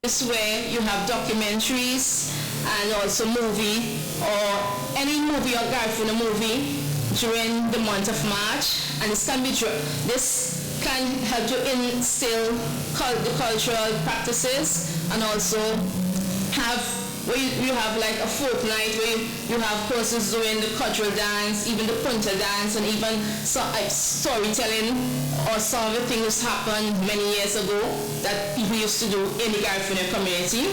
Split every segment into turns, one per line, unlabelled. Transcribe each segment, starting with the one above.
This way you have documentaries and also movie or any movie or Garifuna movie during the month of March, and this can help you instill the cultural practices, and also where you have like a fortnight where you have persons doing the cultural dance, even the punta dance, and even some storytelling or some of the things happened many years ago that people used to do in the Garifuna community.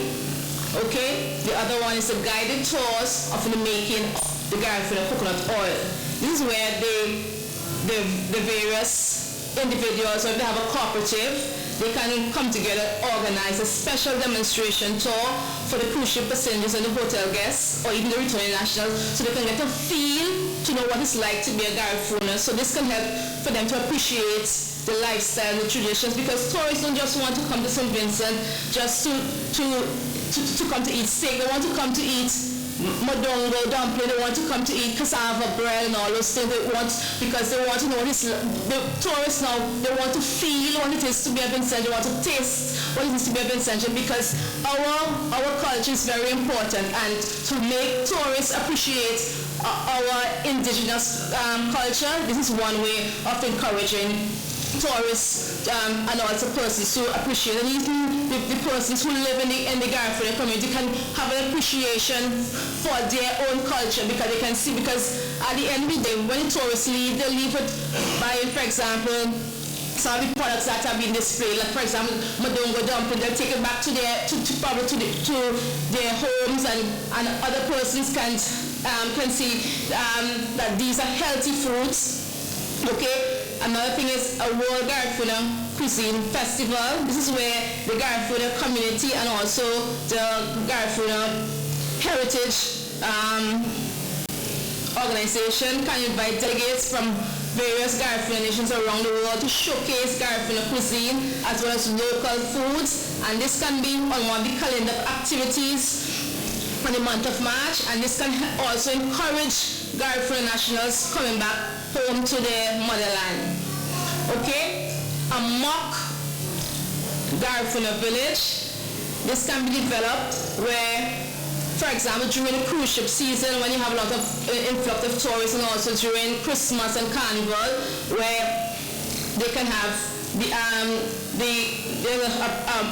Okay, the other one is the guided tours of the making of the Garifuna coconut oil. This is where the various individuals, or if they have a cooperative, they can come together, organize a special demonstration tour for the cruise ship passengers and the hotel guests, or even the returning nationals, so they can get a feel to know what it's like to be a Garifuna. So this can help for them to appreciate the lifestyle, the traditions, because tourists don't just want to come to St. Vincent just to come to eat steak. They want to come to eat modongo dumpling, they want to come to eat cassava bread and all those things because they want to know this. The tourists now, they want to feel what it is to be a Vincent, they want to taste what it is to be a Vincent, because our culture is very important, and to make tourists appreciate our indigenous culture, this is one way of encouraging tourists and also persons to appreciate, and even the persons who live in the Garifuna community can have an appreciation for their own culture, because they can see, because at the end of the day, when the tourists leave, they leave it buying, for example, some of the products that have been displayed, like for example modongo dumpling, they'll take it back to their homes, and other persons can see that these are healthy foods. Okay, another thing is a World Garifuna Cuisine Festival. This is where the Garifuna community and also the Garifuna Heritage organization can invite delegates from various Garifuna nations around the world to showcase Garifuna cuisine as well as local foods, and this can be on one of the calendar activities for the month of March, and this can also encourage Garifuna nationals coming back home to their motherland. Okay, a mock Garifuna village. This can be developed where, for example, during the cruise ship season, when you have a lot of influx of tourists, and also during Christmas and Carnival, where they can have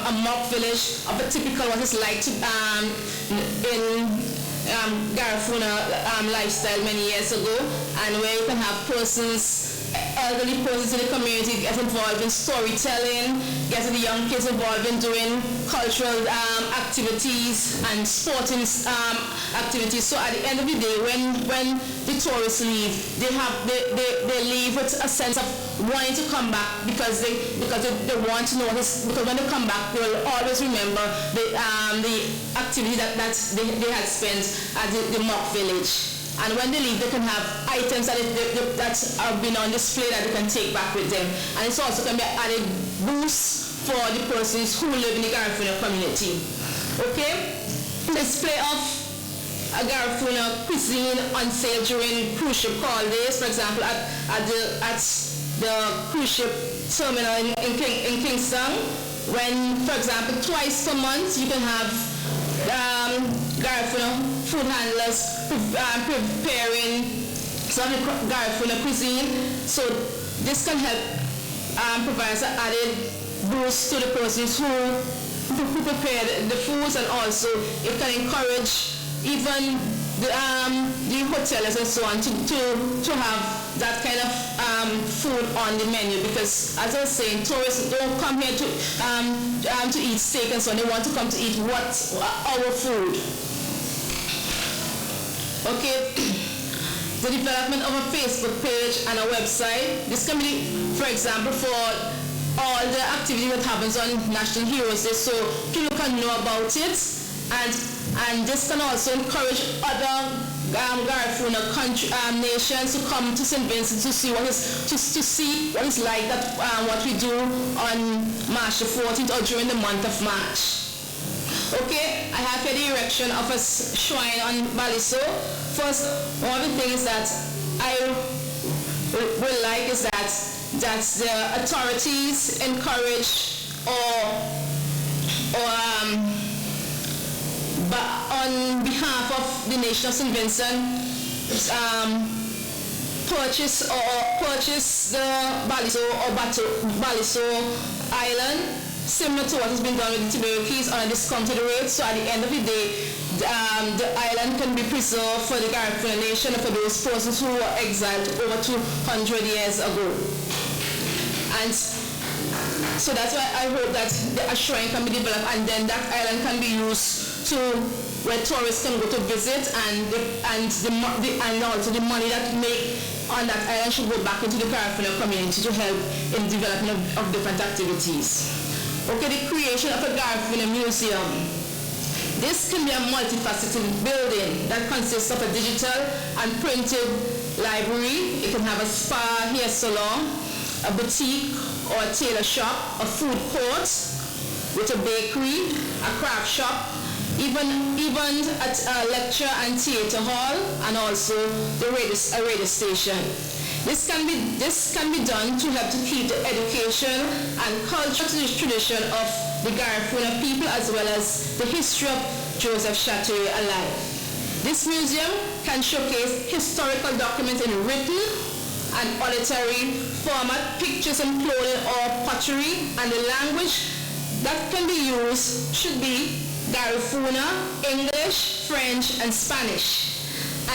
a mock village of a typical what it's like to in Garifuna lifestyle many years ago, and where you can have elderly persons in the community get involved in storytelling, getting the young kids involved in doing cultural activities and sporting activities. So at the end of the day, when the tourists leave, they leave with a sense of wanting to come back, because they want to know this, because when they come back, they will always remember the activity that they had spent at the mock village. And when they leave, they can have items that have been on display that they can take back with them. And it's also can be an added boost for the persons who live in the Garifuna community. Okay? Display of a Garifuna cuisine on sale during cruise ship call days. For example, at the cruise ship terminal in Kingston, when, for example, twice per month, you can have Garifuna food handlers preparing some of the Garifuna cuisine. So this can help provide an added boost to the persons who prepare the foods, and also it can encourage even the hoteliers and so on to have that kind of food on the menu, because as I was saying, tourists don't come here to eat steak and so on. They want to come to eat our food. Okay, the development of a Facebook page and a website. This can be, for example, for all the activity that happens on National Heroes Day, so people can know about it, and this can also encourage other Garifuna nations to come to St. Vincent to see what it's like that what we do on March the 14th or during the month of March. Okay, I have here the erection of a shrine on Baliso. First, one of the things that I would like is that the authorities encourage or nation of St. Vincent purchase the Baliso Island, similar to what has been done with the Tiberio Keys on a discounted rate. So at the end of the day, the island can be preserved for the Garifuna nation and for those persons who were exiled over 200 years ago. And so that's why I hope that a shrine can be developed, and then that island can be used to where tourists can go to visit, and also the money that make on that island should go back into the Garifuna community to help in development of different activities. Okay, the creation of a Garifuna museum. This can be a multifaceted building that consists of a digital and printed library. It can have a spa, hair salon, a boutique or a tailor shop, a food court with a bakery, a craft shop, even at a lecture and theater hall, and also a radio station. This can be done to help to keep the education and cultural tradition of the Garifuna people as well as the history of Joseph Chateau alive. This museum can showcase historical documents in written and auditory format, pictures and clothing or pottery, and the language that can be used should be Garifuna, English, French, and Spanish.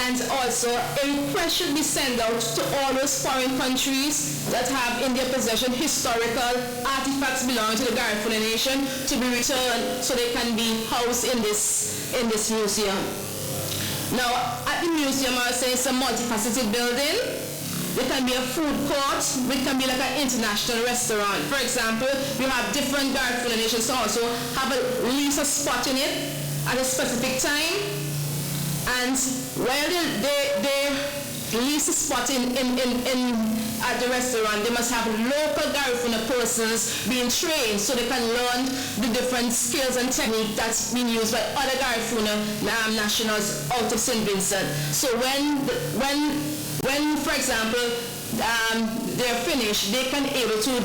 And also, a request should be sent out to all those foreign countries that have in their possession historical artifacts belonging to the Garifuna nation to be returned so they can be housed in this museum. Now, at the museum, I was saying it's a multifaceted building. There can be a food court, which can be like an international restaurant. For example, you have different Garifuna nations also have at least a spot in it at a specific time. And while they lease a spot at the restaurant, they must have local Garifuna persons being trained so they can learn the different skills and techniques that's being used by other Garifuna nationals out of St. Vincent. So when for example, they're finished, they can able to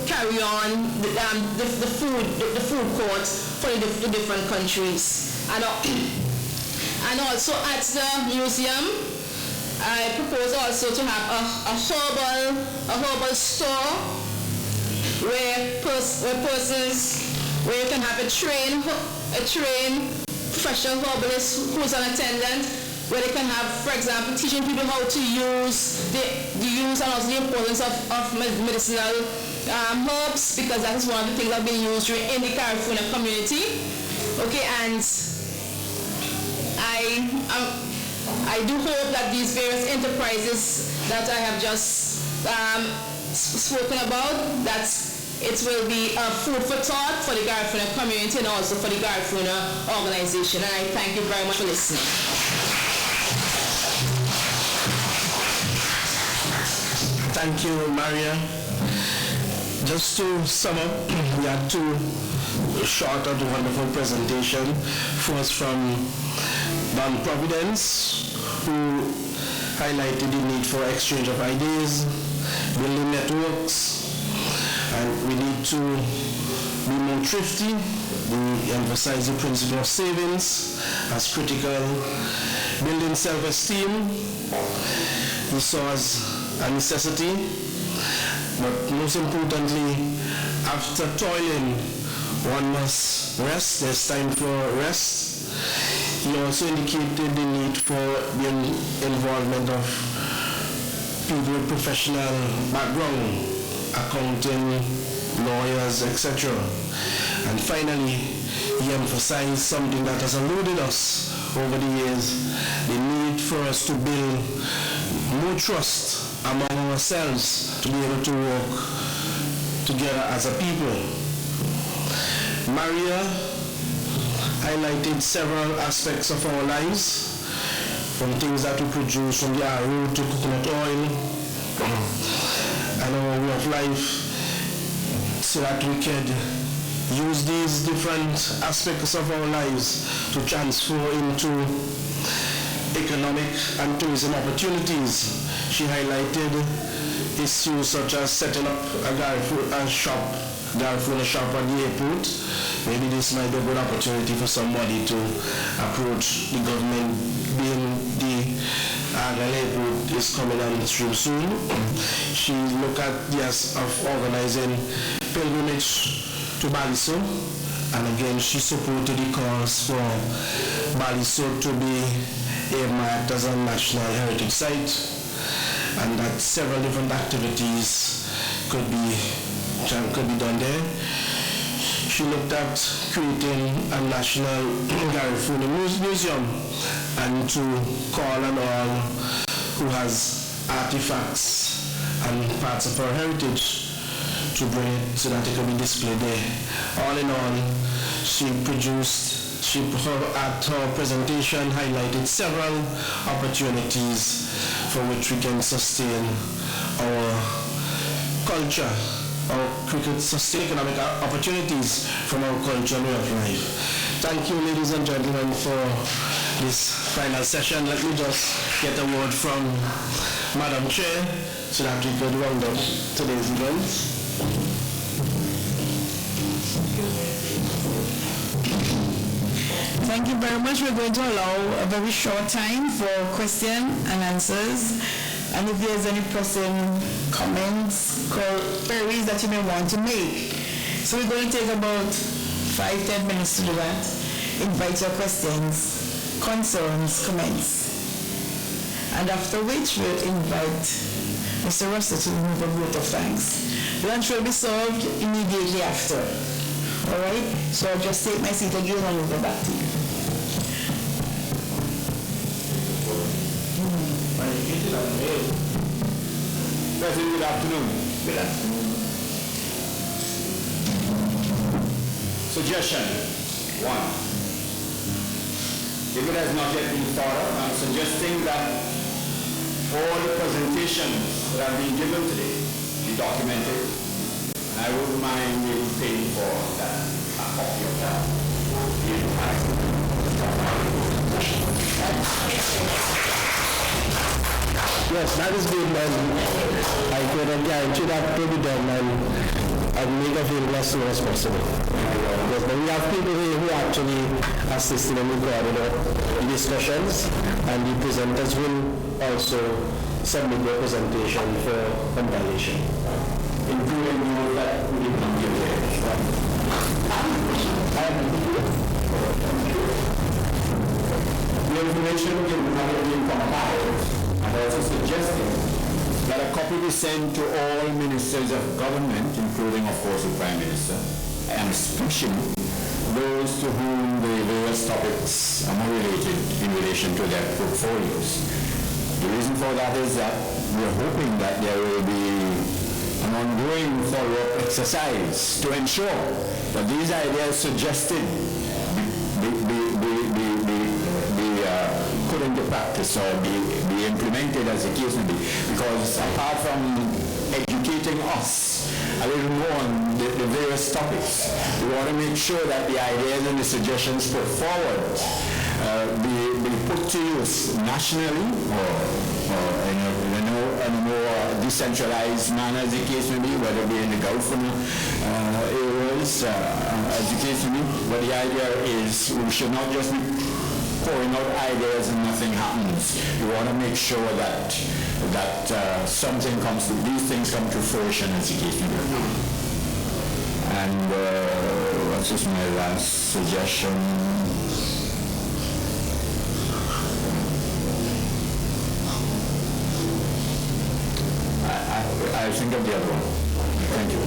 carry on the food court for the different countries. And also at the museum, I propose also to have a herbal store where you can have a trained professional herbalist who's an attendant, where they can have, for example, teaching people how to use the use and also the importance of medicinal herbs, because that is one of the things that have been used in the Garifuna community. Okay, and I do hope that these various enterprises that I have just spoken about, that it will be food for thought for the Garifuna community and also for the Garifuna organization. And I thank you very much for listening.
Thank you, Maria. Just to sum up, we had two short and wonderful presentation. First from Don Providence, who highlighted the need for exchange of ideas, building networks, and we need to be more thrifty. We emphasize the principle of savings as critical, building self-esteem. We saw as a necessity, but most importantly, after toiling, one must rest. There's time for rest. He also indicated the need for the involvement of people with professional background, accounting, lawyers, etc. And finally, he emphasized something that has eluded us over the years, the need for us to build more trust among ourselves to be able to work together as a people. Maria highlighted several aspects of our lives, from things that we produce from the arrow to coconut oil, and our way of life, so that we could use these different aspects of our lives to transfer into economic and tourism opportunities. She highlighted issues such as setting up a Garifuna shop at the airport, maybe this might be a good opportunity for somebody to approach the government, being the group is coming on the stream soon. She looked at yes of organizing pilgrimage to Baliso, and again she supported the cause for Baliso to be earmarked as a national heritage site, and that several different activities could be done there. She looked at creating a national Garifuna museum and to call on all who has artifacts and parts of our heritage to bring it so that it can be displayed there. All in all, at her presentation highlighted several opportunities for which we can sustain our culture, or sustain economic opportunities from our culture and way of life. Thank you, ladies and gentlemen, for this final session. Let me just get a word from Madam Chair so that we could round up today's event.
Thank you very much. We're going to allow a very short time for question and answers. And if there's any pressing comments, queries that you may want to make. So we're going to take about 5-10 minutes to do that. Invite your questions, concerns, comments. And after which we'll invite Mr. Russell to move a vote of thanks. Lunch will be served immediately after. All right? So I'll just take my seat again and we'll go back to you.
President, good afternoon. Good afternoon. Suggestion 1. If it has not yet been thought of, I'm suggesting that all the presentations that have been given today be documented. I wouldn't mind maybe paying for that, a copy of that.
Yes, that is good, and I could guarantee that will be done and make available as soon as possible. Yes, but we have people here who actually assisted in recording the discussions, and the presenters will also submit their presentation for compilation, including those that we did not give there. The information can have been compiled. Also suggesting that a copy be sent to all ministers of government, including, of course, the Prime Minister, and especially those to whom the various topics are more related in relation to their portfolios. The reason for that is that we're hoping that there will be an ongoing follow-up exercise to ensure that these ideas suggested be put into practice or be implemented as the case may be. Because apart from educating us a little more on the various topics, we want to make sure that the ideas and the suggestions put forward be put to use nationally or in a more decentralized manner as the case may be, whether it be in the Garifuna areas as the case may be. But the idea is we should not just be pouring out ideas and nothing happens. We want to make sure that something comes to, these things come to fruition as the case may be. And what's just my last suggestion? I think of the other one. Thank you.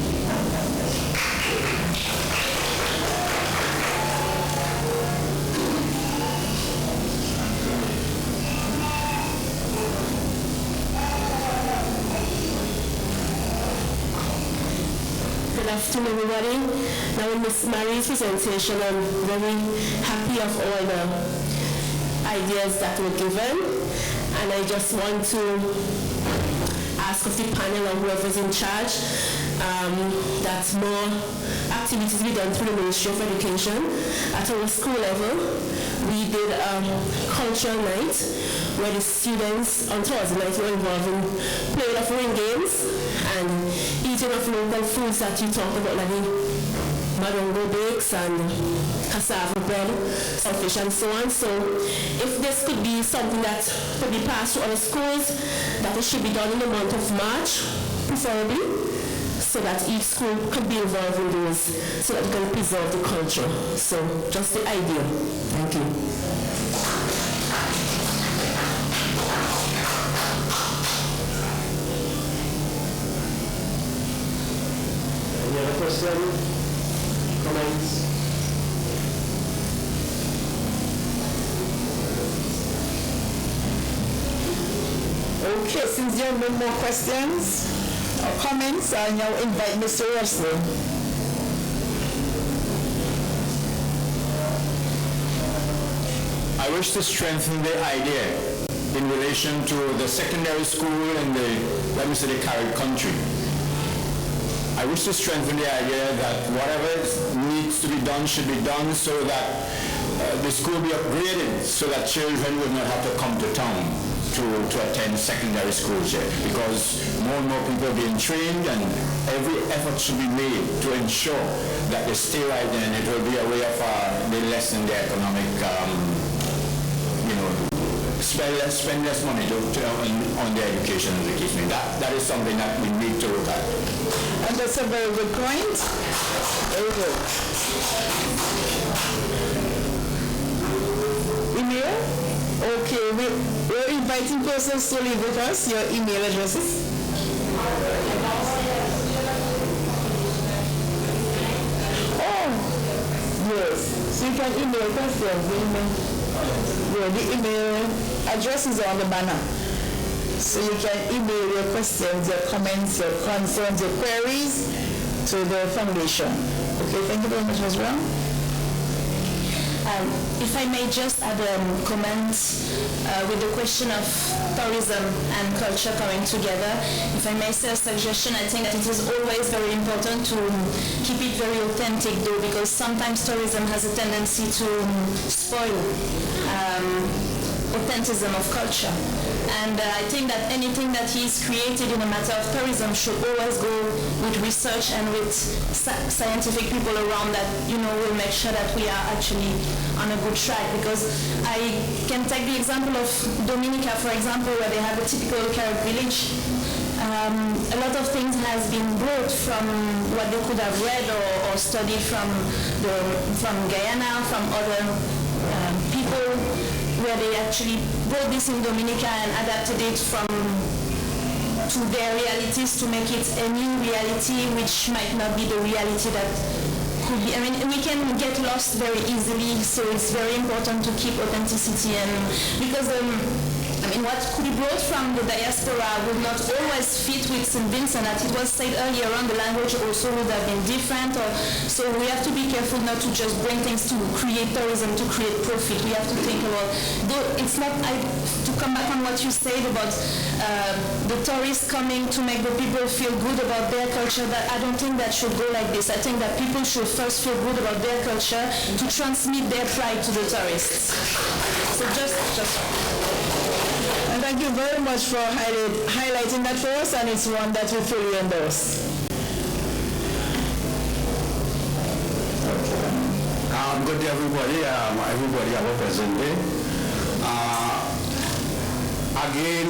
Good afternoon, everybody. Now in Ms. Marie's presentation, I'm very happy of all the ideas that were given, and I just want to ask of the panel and whoever's in charge that more activities be done through the Ministry of Education. At our school level, we did a cultural night where the students on Thursday night were involved in playing of ring games and eating of local foods that you talked about, like the madongo bakes and cassava bread, saltfish and so on. So if this could be something that could be passed to other schools, that it should be done in the month of March, preferably, so that each school could be involved in those, so that we can preserve the culture. So just the idea. Thank you.
Any other questions? Comments?
Okay, since there are no more questions or comments, I now invite Mr. Russell.
I wish to strengthen the idea in relation to the secondary school in the, let me say, the Carib country. I wish to strengthen the idea that whatever needs to be done should be done so that the school be upgraded so that children would not have to come to town to attend secondary schools here, because more and more people are being trained and every effort should be made to ensure that they stay right there, and it will be a way of they lessen the economic, spend less money on their education as the case may be. That is something that we need to look at.
And that's a very good point. Very good. Email? Okay, we're inviting persons to leave with us your email addresses. Oh, yes. So you can email questions. The email address is on the banner. So you can email your questions, your comments, your concerns, your queries to the foundation. Okay, thank you very much as well.
If I may just add a comment with the question of tourism and culture coming together, if I may say a suggestion, I think that it is always very important to keep it very authentic though, because sometimes tourism has a tendency to spoil authenticism of culture. And I think that anything that is created in a matter of tourism should always go with research and with scientific people around that, will make sure that we are actually on a good track. Because I can take the example of Dominica, for example, where they have a typical Carib village. A lot of things has been brought from what they could have read or studied from Guyana, from other people, where they actually brought this in Dominica and adapted it to their realities to make it a new reality, which might not be the reality that could be. I mean, we can get lost very easily, so it's very important to keep authenticity, and because what could be brought from the diaspora would not always fit with St. Vincent. As it was said earlier on, the language also would have been different. So we have to be careful not to just bring things to create tourism, to create profit. We have to think about, though it's not, to come back on what you said about the tourists coming to make the people feel good about their culture, that I don't think that should go like this. I think that people should first feel good about their culture to transmit their pride to the tourists. So just.
And thank you very much for highlighting that for us, and it's one that we fully endorse.
Good day, everybody. Everybody have a present day. Again,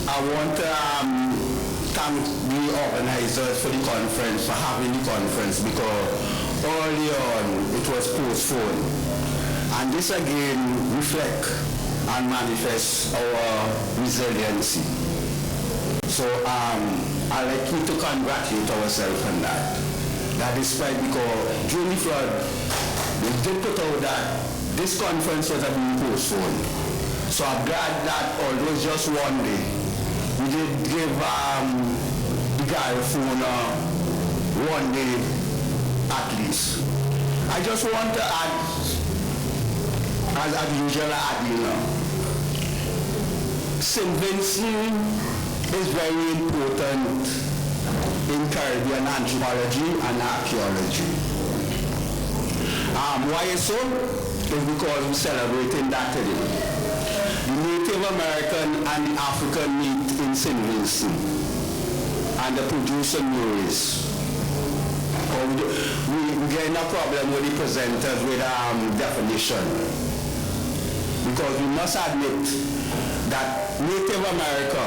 I want to thank the organizers for the conference, for having the conference, because early on it was postponed. And this again reflects and manifest our resiliency. So I'd like you to congratulate ourselves on that. That despite, because during the flood, we did put out that this conference was being postponed. So I'm glad that although it's just one day, we did give the Garifuna one day at least. I just want to add, as usual, St. Vincent is very important in Caribbean anthropology and archaeology. Why is so? Is because we're celebrating that today. The Native American and the African meet in St. Vincent, and they produce a new race. We getting a problem with the presenters with definition. Because we must admit that Native America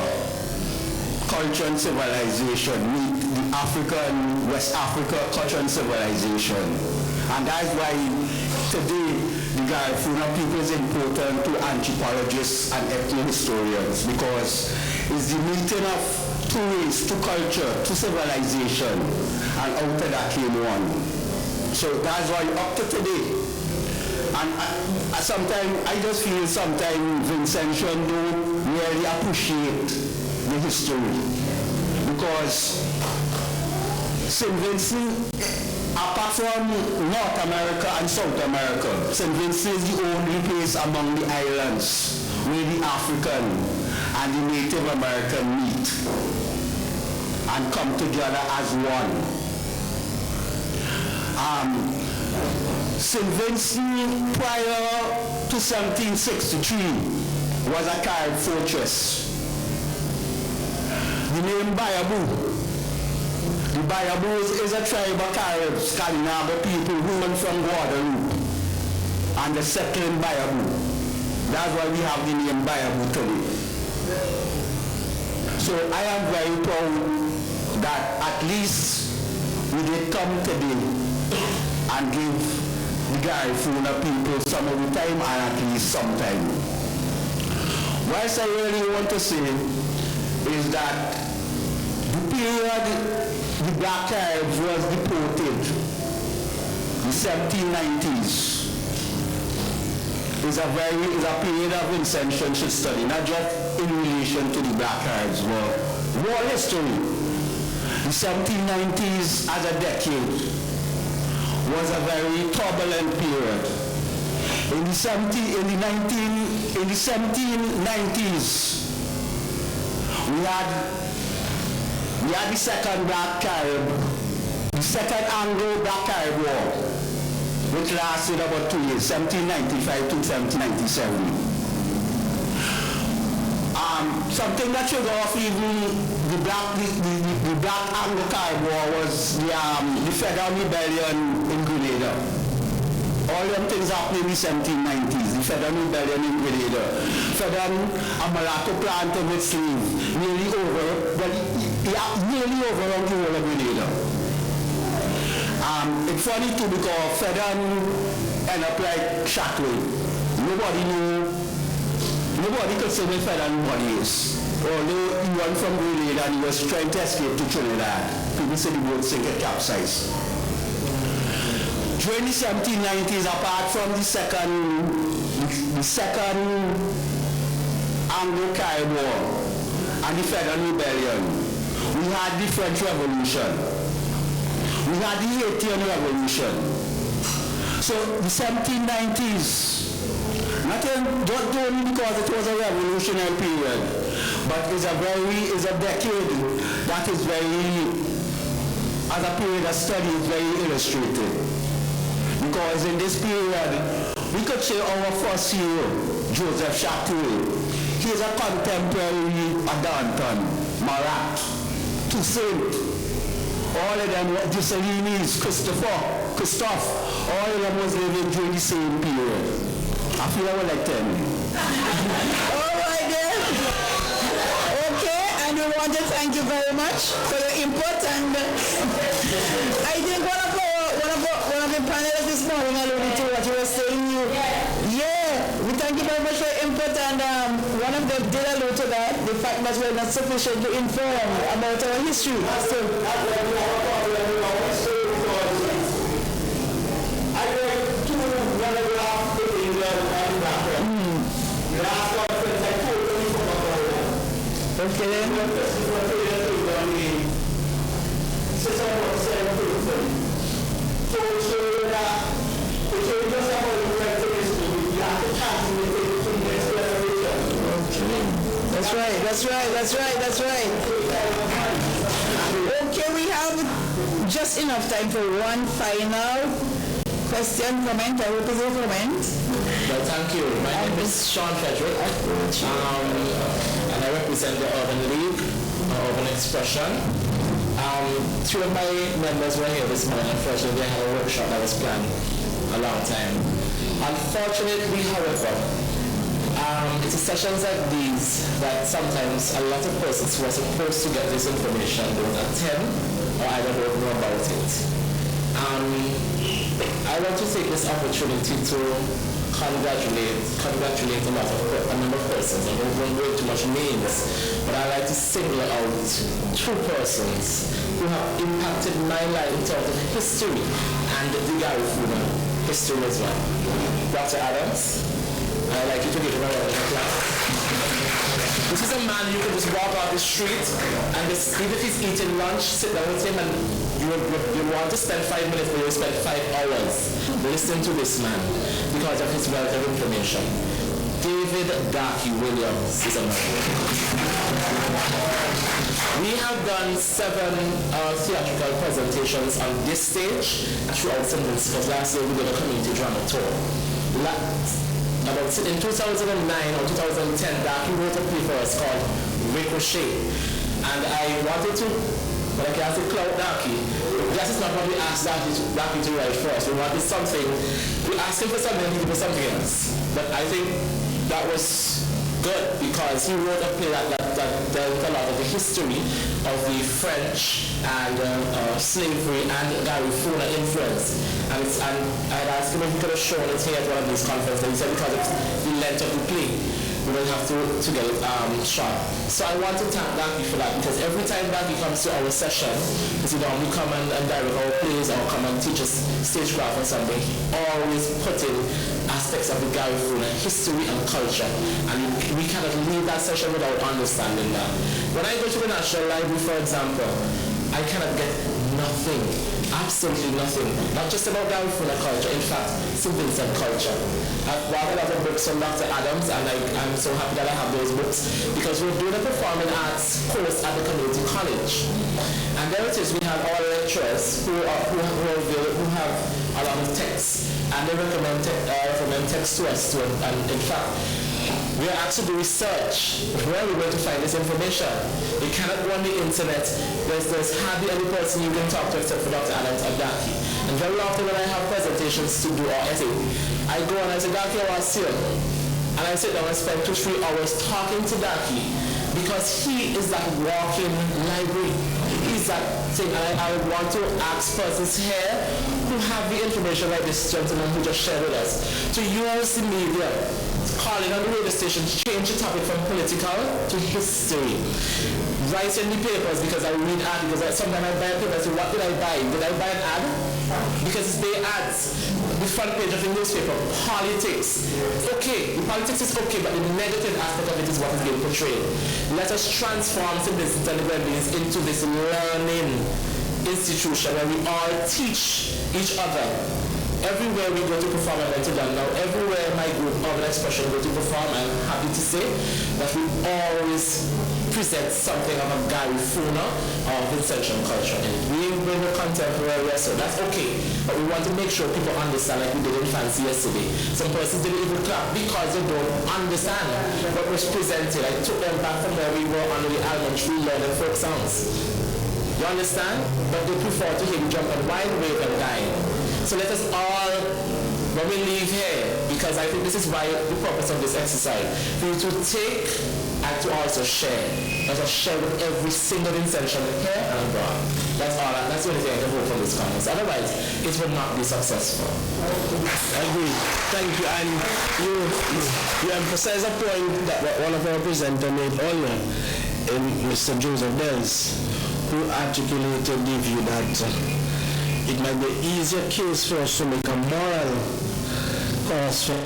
culture and civilization meet the African, West Africa culture and civilization. And that's why today the Garifuna people is important to anthropologists and ethnohistorians, because it's the meeting of two race, two culture, two civilization, and out of that came one. So that's why up to today, and sometimes I just feel sometimes Vincentian don't really appreciate the history, because St. Vincent, apart from North America and South America, St. Vincent is the only place among the islands where the African and the Native American meet and come together as one. St. Vincent prior to 1763 was a Carib fortress. The name Bayabu. The Bayabus is a tribe of Carib, Scandinavian people who went from Guadeloupe and they settled in Bayabu. That's why we have the name Bayabu today. So I am very proud that at least we did come today and give the Garifuna people some of the time and at least some time. What I really want to say is that the period the Black Caribs was deported, the 1790s, is a period of Vincentian should study, not just in relation to the Black Caribs, but world history. The 1790s as a decade was a very turbulent period. In the 1790s, we had the second Black Carib, the second Anglo-Black Carib War, which lasted about 2 years, 1795 to 1797. Something that should off even the Black Anglo-Carib War was the Federal Rebellion in Grenada. All them things happened in the 1790s, the Federal Rebellion in Grenada. Federal Amalato planted with slaves, nearly overrun the whole of Grenada. It's funny too because Federal ended up like Shackley. Nobody could say where Federal nobody is. Although he went from Grenada and he was trying to escape to Trinidad. People say the boat sank and capsized. During the 1790s, apart from the second Anglo-Carib War and the Federal Rebellion, we had the French Revolution. We had the Haitian Revolution. So the 1790s, not only because it was a revolutionary period, but it's a decade that is as a period of study, is very illustrated. Because in this period, we could say our first hero, Joseph Chateau, he is a contemporary of Danton, Marat, Toussaint, all of them, Dessalines, Christophe, all of them was living during the same period. I feel I would like 10.
All right then. Okay, and we want to thank you very much for your input. And I think one of the panelists this morning alluded to what you were saying. We thank you very much for your input, and one of them did allude to that, the fact that we're not sufficiently informed about our history. So okay then. That's right. Okay, we have just enough time for one final question, comment. I hope it's a comment.
Well, thank you. My name is Sean Frederick, and I represent the Urban League, Urban Expression. Two of my members were here this morning. Unfortunately, they had a workshop that was planned a long time. Unfortunately, however, it's sessions like these that sometimes a lot of persons who are supposed to get this information don't attend or either don't know about it. I want to take this opportunity to congratulate a number of persons. I won't go into much names, but I'd like to single out two persons who have impacted my life in terms of history and the Garifuna history as well. Dr. Adams, I'd like you to give him a round of applause. This is a man you can just walk out the street and just, even if he's eating lunch, sit down with him and you want to spend 5 minutes, but you spend 5 hours listening to this man because of his wealth of information. David Darky Williams is a man. We have done 7 theatrical presentations on this stage throughout St. Vincent, because last year we did a community drama tour. In 2009 or 2010, Darky wrote a play for us called Ricochet. And I wanted to, but I can't say Cloud Darky. That is not what we asked Darky to write for us. We wanted something, we asked him for something and he did for something else. But I think that was good because he wrote a play that dealt a lot of the history of the French and slavery and Garifuna influence. And I had asked him if he could have shown it here at one of these conferences, and he said because of the length of the play, we will have to get it shot. So I want to thank Darky for that, because every time Darky comes to our session, because we come and direct our plays or come and teach us stagecraft or something, he always put in aspects of the Garifuna history and culture, and we cannot leave that session without understanding that. When I go to the National Library, for example, I cannot get nothing, absolutely nothing, not just about Garifuna culture, in fact, St. Vincent culture. I've bought a lot of books from Dr. Adams, and I'm so happy that I have those books, because we're doing a performing arts course at the community college. And there it is, we have our lecturers who have a lot of texts, and they recommend texts to us too, and in fact, we are asked to do research. Where are we going to find this information? You cannot go on the internet. There's hardly any person you can talk to except for Dr. Adams and Darky. And very often when I have presentations to do or essay, I go and I say, Darky, I want to see you. And I sit down and spend 2-3 hours talking to Darky, because he is that walking library. He's that thing. And I want to ask persons here who have the information like this gentleman who just shared with us to use the media, calling on the radio station, change the topic from political to history. Write in the papers, because I read articles. Sometimes I buy a paper and say, what did I buy? Did I buy an ad? Because they ads. The front page of the newspaper, politics. Okay, the politics is okay, but the negative aspect of it is what is being portrayed. Let us transform St. Vincent and the Grenadines into this learning institution where we all teach each other. Everywhere we go to perform, I went to done now, everywhere my group Urban Expression go to perform, I'm happy to say that we always present something of a Garifuna or Vincentian culture. We bring the contemporary, so that's okay. But we want to make sure people understand, like we did in Fancy yesterday. Some persons didn't even clap because they don't understand what was presented. I took them back from where we were under the almond tree learning folk songs. You understand? But they prefer to hear me jump on wide wave and die. So let us all, when we leave here, because I think this is why the purpose of this exercise, for you to take and to also share. Let us share with every single Vincentian here and abroad. That's all. That's the only thing I can hope from this conference. Otherwise, it will not be successful.
I agree. Thank you. And you emphasize a point that one of our presenters made earlier, in Mr. Joseph Dells, who articulated the view that it might be an easier case for us to make a moral cause for